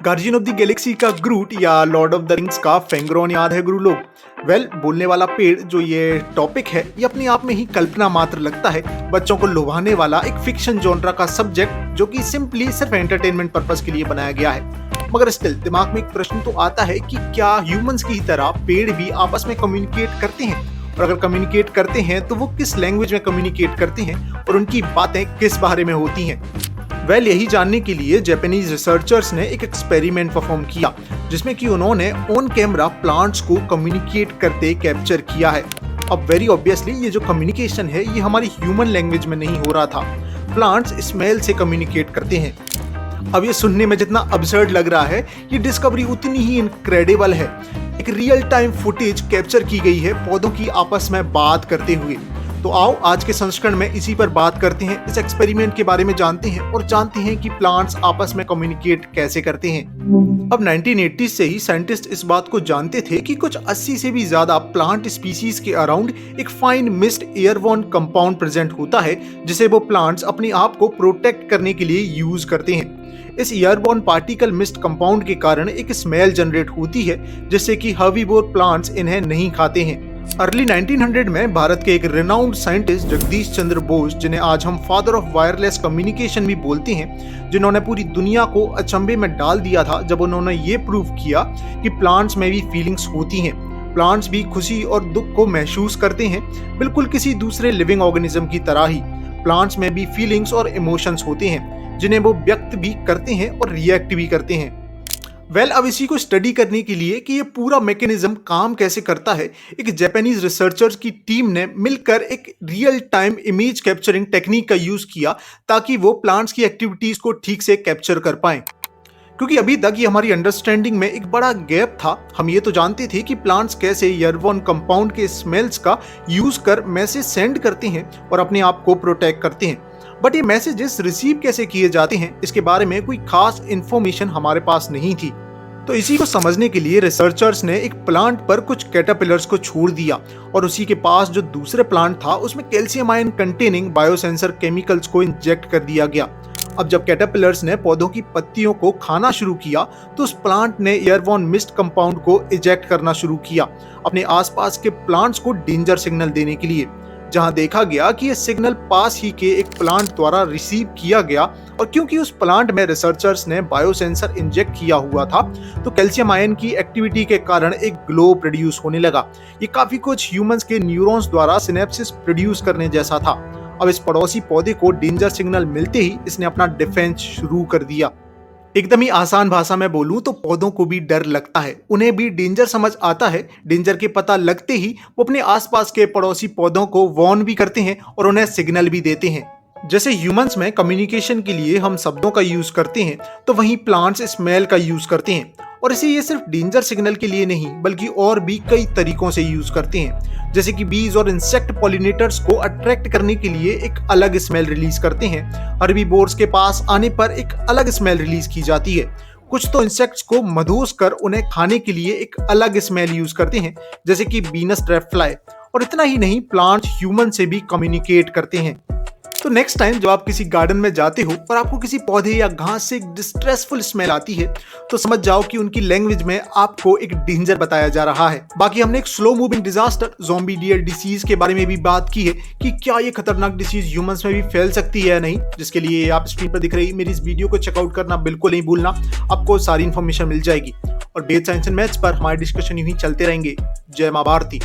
Guardian of the Galaxy का ग्रूट या Lord of the rings का फेंग्रोन याद है गुरु लोग। बोलने वाला पेड़ जो ये टॉपिक है ये अपने आप में ही कल्पना मात्र लगता है। बच्चों को लुभाने वाला एक फिक्शन जॉनरा का सब्जेक्ट जो कि सिंपली सिर्फ एंटरटेनमेंट पर्पस के लिए बनाया गया है। मगर स्टिल दिमाग में एक प्रश्न तो आता है कि क्या ह्यूमंस की तरह पेड़ भी आपस में कम्युनिकेट करते हैं, और अगर कम्युनिकेट करते हैं तो वो किस लैंग्वेज में कम्युनिकेट करते हैं और उनकी बातें किस बारे में होती हैं। यही जानने के लिए जापानीज रिसर्चर्स ने एक एक्सपेरिमेंट परफॉर्म किया जिसमें कि उन्होंने ऑन कैमरा प्लांट्स को कम्युनिकेट करते कैप्चर किया है। अब वेरी ऑब्वियसली ये जो कम्युनिकेशन है ये हमारी ह्यूमन लैंग्वेज में नहीं हो रहा था, प्लांट्स स्मेल से कम्युनिकेट करते हैं। अब ये सुनने में जितना अब्सर्ड लग रहा है ये डिस्कवरी उतनी ही इनक्रेडिबल है। एक रियल टाइम फुटेज कैप्चर की गई है पौधों की आपस में बात करते हुए। तो आओ आज के संस्करण में इसी पर बात करते हैं, इस एक्सपेरिमेंट के बारे में जानते हैं और जानते हैं कि प्लांट्स आपस में कम्युनिकेट कैसे करते हैं। अब 1980 से ही साइंटिस्ट इस बात को जानते थे कि कुछ 80 से भी ज्यादा प्लांट स्पीसीज के अराउंड एक fine mist airborne compound present होता है जिसे वो प्लांट्स अपने आप को प्रोटेक्ट करने के लिए यूज करते हैं। इस एयरबोर्न पार्टिकल मिस्ट कंपाउंड के कारण एक स्मेल जनरेट होती है जिससे कि हर्बीवोर प्लांट्स इन्हें नहीं खाते हैं। अर्ली 1900 में भारत के एक रिनाउंड साइंटिस्ट जगदीश चंद्र बोस, जिन्हें आज हम फादर ऑफ वायरलेस कम्युनिकेशन भी बोलते हैं, जिन्होंने पूरी दुनिया को अचंभे में डाल दिया था जब उन्होंने ये प्रूव किया कि प्लांट्स में भी फीलिंग्स होती हैं। प्लांट्स भी खुशी और दुख को महसूस करते हैं, बिल्कुल किसी दूसरे लिविंग ऑर्गेनिज्म की तरह ही। प्लांट्स में भी फीलिंग्स और इमोशंस होते हैं जिन्हें वो व्यक्त भी करते हैं और रिएक्ट भी करते हैं। अब इसी को स्टडी करने के लिए कि ये पूरा मैकेनिज्म काम कैसे करता है, एक जापानीज रिसर्चर्स की टीम ने मिलकर एक real time image capturing technique का यूज किया ताकि वो प्लांट्स की एक्टिविटीज को ठीक से कैप्चर कर पाएं। क्योंकि अभी तक ये हमारी अंडरस्टैंडिंग में एक बड़ा गैप था। हम ये तो जानते थे कि प्लांट्स कैसे एयरबोर्न कंपाउंड के स्मेल्स का यूज कर मैसेज सेंड करते हैं और अपने आप को प्रोटेक्ट करते हैं, बट ये मैसेजेस रिसीव कैसे किए जाते हैं इसके बारे में कोई खास इंफॉर्मेशन हमारे पास नहीं थी। तो इसी को समझने के लिए रिसर्चर्स ने एक प्लांट पर कुछ कैटरपिलर्स को छोड़ दिया और उसी के पास जो दूसरे प्लांट था उसमें calcium ion containing biosensor chemicals को इंजेक्ट कर दिया गया। अब जब कैटरपिलर्स ने पौधों की पत्तियों को खाना शुरू किया तो उस प्लांट ने एयरबोर्न मिस्ट कंपाउंड को इजेक्ट करना शुरू किया अपने आसपास के प्लांट्स को डेंजर सिग्नल देने के लिए। जहां देखा गया कि यह सिग्नल पास ही के एक प्लांट द्वारा रिसीव किया गया, और क्योंकि उस प्लांट में रिसर्चर्स ने बायोसेंसर इंजेक्ट किया हुआ था तो कैल्शियम आयन की एक्टिविटी के कारण एक ग्लो प्रोड्यूस होने लगा। ये काफी कुछ ह्यूमंस के न्यूरॉन्स द्वारा सिनेप्सिस प्रोड्यूस करने जैसा था। अब इस पड़ोसी पौधे को डेंजर सिग्नल मिलते ही इसने अपना डिफेंस शुरू कर दिया। एकदम ही आसान भाषा में बोलूं तो पौधों को भी डर लगता है, उन्हें भी डेंजर समझ आता है। डेंजर के पता लगते ही वो अपने आसपास के पड़ोसी पौधों को वार्न भी करते हैं और उन्हें सिग्नल भी देते हैं। जैसे ह्यूमंस में कम्युनिकेशन के लिए हम शब्दों का यूज करते हैं तो वहीं प्लांट्स स्मेल का यूज करते हैं, और इसे ये सिर्फ डेंजर सिग्नल के लिए नहीं बल्कि और भी कई तरीकों से यूज करते हैं। जैसे कि बीज और इंसेक्ट पॉलिनेटर्स को अट्रैक्ट करने के लिए एक अलग स्मेल रिलीज करते हैं। हर्बीवोर्स के पास आने पर एक अलग स्मेल रिलीज की जाती है। कुछ तो इंसेक्ट्स को मधोस कर उन्हें खाने के लिए एक अलग स्मेल यूज करते हैं, जैसे कि वीनस ड्रैगनफ्लाई। और इतना ही नहीं, प्लांट्स ह्यूमन से भी कम्युनिकेट करते हैं। तो नेक्स्ट टाइम जब आप किसी गार्डन में जाते हो और आपको किसी पौधे या घास से एक डिस्ट्रेसफुल स्मेल आती है तो समझ जाओ कि उनकी लैंग्वेज में आपको एक डेंजर बताया जा रहा है। बाकी हमने एक slow moving disaster zombie deer disease के बारे में भी बात की है कि क्या ये खतरनाक डिसीज ह्यूमंस में भी फैल सकती है या नहीं, जिसके लिए आप स्क्रीन पर दिख रही मेरी इस वीडियो को चेकआउट करना बिल्कुल नहीं भूलना। आपको सारी इन्फॉर्मेशन मिल जाएगी और बेथ साइंस एंड मैथ्स पर हमारे डिस्कशन यूं ही चलते रहेंगे। जय मां भारती।